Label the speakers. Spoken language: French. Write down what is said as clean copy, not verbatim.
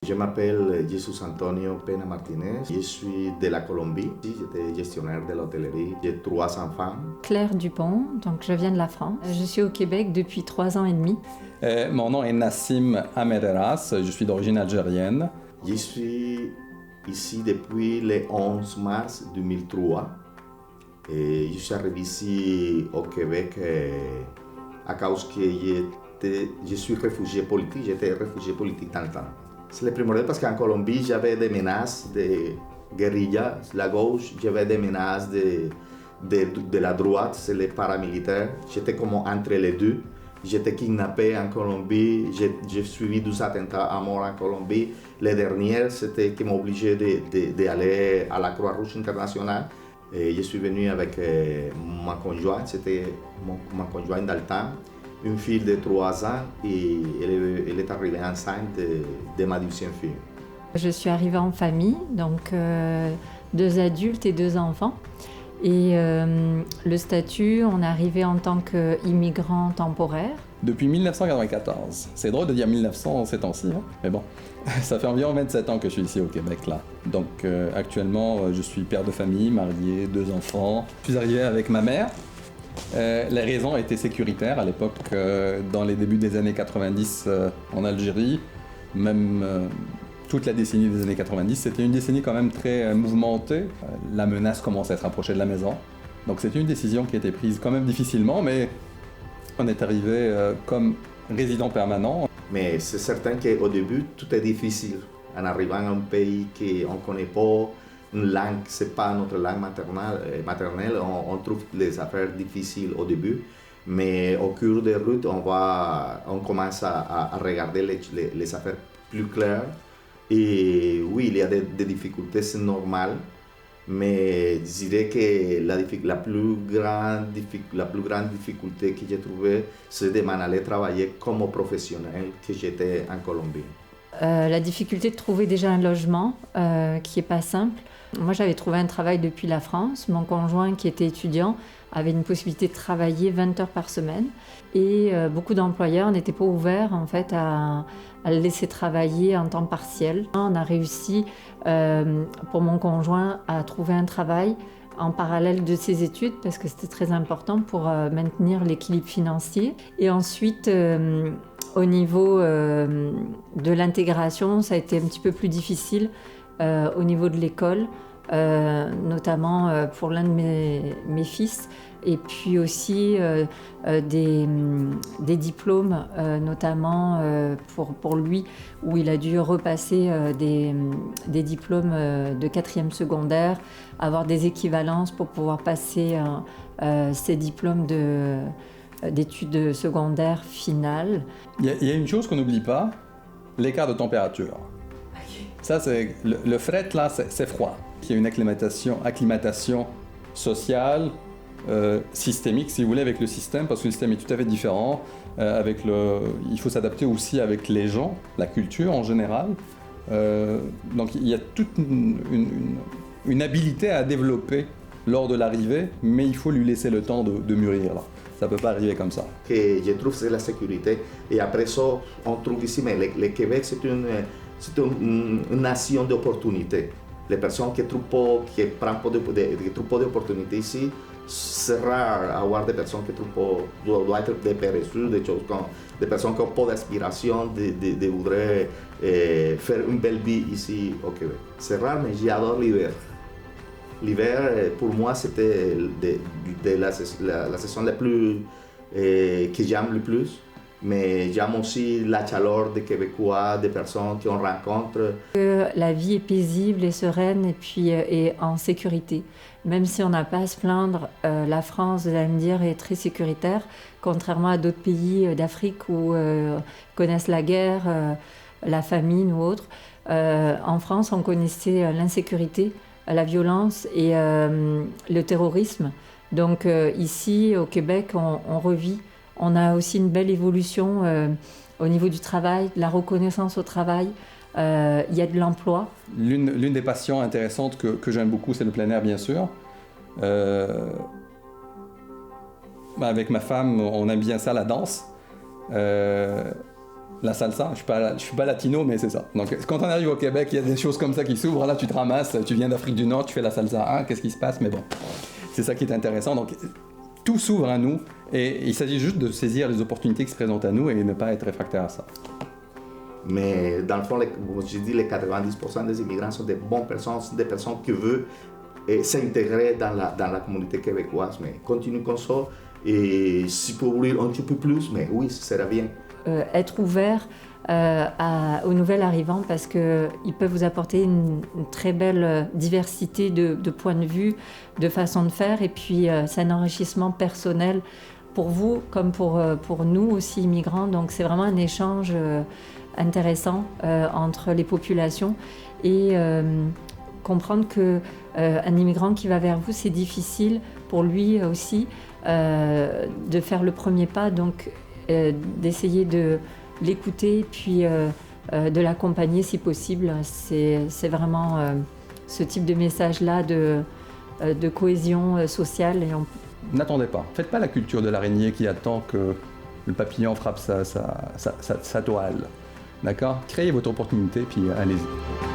Speaker 1: Je m'appelle Jesus Antonio Pena Martinez, je suis de la Colombie, j'étais gestionnaire de l'hôtellerie, j'ai 3 enfants.
Speaker 2: Claire Dupont, donc je viens de la France. Je suis au Québec depuis 3 ans et demi.
Speaker 3: Mon nom est Nassim Amereras, je suis d'origine algérienne.
Speaker 1: Je suis ici depuis le 11 mars 2003. Et je suis arrivé ici au Québec à cause que je suis réfugié politique, j'étais réfugié politique dans le temps. C'est le primordial parce qu'en Colombie, j'avais des menaces de guérilla, la gauche, j'avais des menaces de la droite, c'est les paramilitaires. J'étais comme entre les deux. J'étais kidnappé en Colombie, j'ai suivi 12 attentats à mort en Colombie. Les derniers, c'était qui m'ont obligé d'aller à la Croix-Rouge internationale. Et je suis venu avec ma conjointe, c'était ma conjointe dans le temps, une fille de 3 ans et elle est arrivée enceinte de ma deuxième fille.
Speaker 2: Je suis arrivée en famille, donc 2 adultes et 2 enfants. Et le statut, on est arrivé en tant qu'immigrant temporaire.
Speaker 3: Depuis 1994. C'est drôle de dire 1900 ces temps-ci, hein? Mais bon, ça fait environ 27 ans que je suis ici au Québec, là. Donc actuellement, je suis père de famille, marié, 2 enfants. Je suis arrivé avec ma mère. Les raisons étaient sécuritaires à l'époque, dans les débuts des années 90 en Algérie, même toute la décennie des années 90, c'était une décennie quand même très mouvementée. La menace commençait à se rapprocher de la maison. Donc c'était une décision qui a été prise quand même difficilement, mais on est arrivé comme résident permanent.
Speaker 1: Mais c'est certain qu'au début, tout est difficile. En arrivant à un pays qu'on ne connaît pas, une langue, ce n'est pas notre langue maternelle, on trouve les affaires difficiles au début. Mais au cours des routes, on commence à regarder les affaires plus claires. Et oui, il y a des difficultés, c'est normal. Mais je dirais que la plus grande difficulté que j'ai trouvée, c'est de m'en aller travailler comme professionnel que j'étais en Colombie.
Speaker 2: La difficulté de trouver déjà un logement qui n'est pas simple. Moi, j'avais trouvé un travail depuis la France. Mon conjoint, qui était étudiant, avait une possibilité de travailler 20 heures par semaine. Et beaucoup d'employeurs n'étaient pas ouverts en fait, à le laisser travailler en temps partiel. On a réussi, pour mon conjoint, à trouver un travail en parallèle de ses études parce que c'était très important pour maintenir l'équilibre financier. Et ensuite, au niveau de l'intégration, ça a été un petit peu plus difficile au niveau de l'école, notamment pour l'un de mes fils, et puis aussi des diplômes, notamment pour lui, où il a dû repasser des diplômes de 4e secondaire, avoir des équivalences pour pouvoir passer ses diplômes d'études secondaires finales.
Speaker 3: Il y a une chose qu'on n'oublie pas, l'écart de température. Ça, c'est le fret, là, c'est froid. Il y a une acclimatation sociale, systémique, si vous voulez, avec le système, parce que le système est tout à fait différent. Il faut s'adapter aussi avec les gens, la culture en général. Donc il y a toute une habilité à développer lors de l'arrivée, mais il faut lui laisser le temps de mûrir, là. Ça ne peut pas arriver comme ça.
Speaker 1: Que je trouve c'est la sécurité. Et après ça, on trouve ici, mais le Québec, c'est une nation d'opportunités. Les personnes qui prennent pas d'opportunités ici, c'est rare avoir des personnes qui doivent être des paresseux, des personnes qui n'ont pas d'aspiration, de vouloir faire une belle vie ici au Québec. C'est rare, mais j'adore l'hiver. L'hiver, pour moi, c'était la saison la plus que j'aime le plus. Mais j'aime aussi la chaleur des Québécois, des personnes qu'on rencontre.
Speaker 2: La vie est paisible et sereine et puis est en sécurité. Même si on n'a pas à se plaindre, la France, vous allez me dire, est très sécuritaire, contrairement à d'autres pays d'Afrique où connaissent la guerre, la famine ou autre. En France, on connaissait l'insécurité, la violence et le terrorisme. Donc ici, au Québec, on revit. On a aussi une belle évolution au niveau du travail, de la reconnaissance au travail. Il y a de l'emploi.
Speaker 3: L'une des passions intéressantes que j'aime beaucoup, c'est le plein air, bien sûr. Avec ma femme, on aime bien ça, la danse. La salsa, je suis pas latino, mais c'est ça. Donc quand on arrive au Québec, il y a des choses comme ça qui s'ouvrent. Là, tu te ramasses, tu viens d'Afrique du Nord, tu fais la salsa. Ah, qu'est-ce qui se passe? Mais bon, c'est ça qui est intéressant. Donc tout s'ouvre à nous et il s'agit juste de saisir les opportunités qui se présentent à nous et ne pas être réfractaire à ça.
Speaker 1: Mais dans le fond, je dis les 90% des immigrants sont des bonnes personnes, des personnes qui veulent s'intégrer dans la communauté québécoise. Mais continue comme ça et si pour ouvrir un petit peu plus, mais oui, ce serait bien.
Speaker 2: Être ouvert aux nouvelles arrivants parce qu'ils peuvent vous apporter une très belle diversité de points de vue, de façons de faire et puis c'est un enrichissement personnel pour vous comme pour nous aussi immigrants. Donc c'est vraiment un échange intéressant entre les populations et comprendre qu'un immigrant qui va vers vous, c'est difficile pour lui aussi de faire le premier pas. Donc d'essayer de l'écouter puis de l'accompagner si possible. C'est vraiment ce type de message-là de cohésion sociale.
Speaker 3: N'attendez pas. Faites pas la culture de l'araignée qui attend que le papillon frappe sa toile. D'accord? Créez votre opportunité puis allez-y.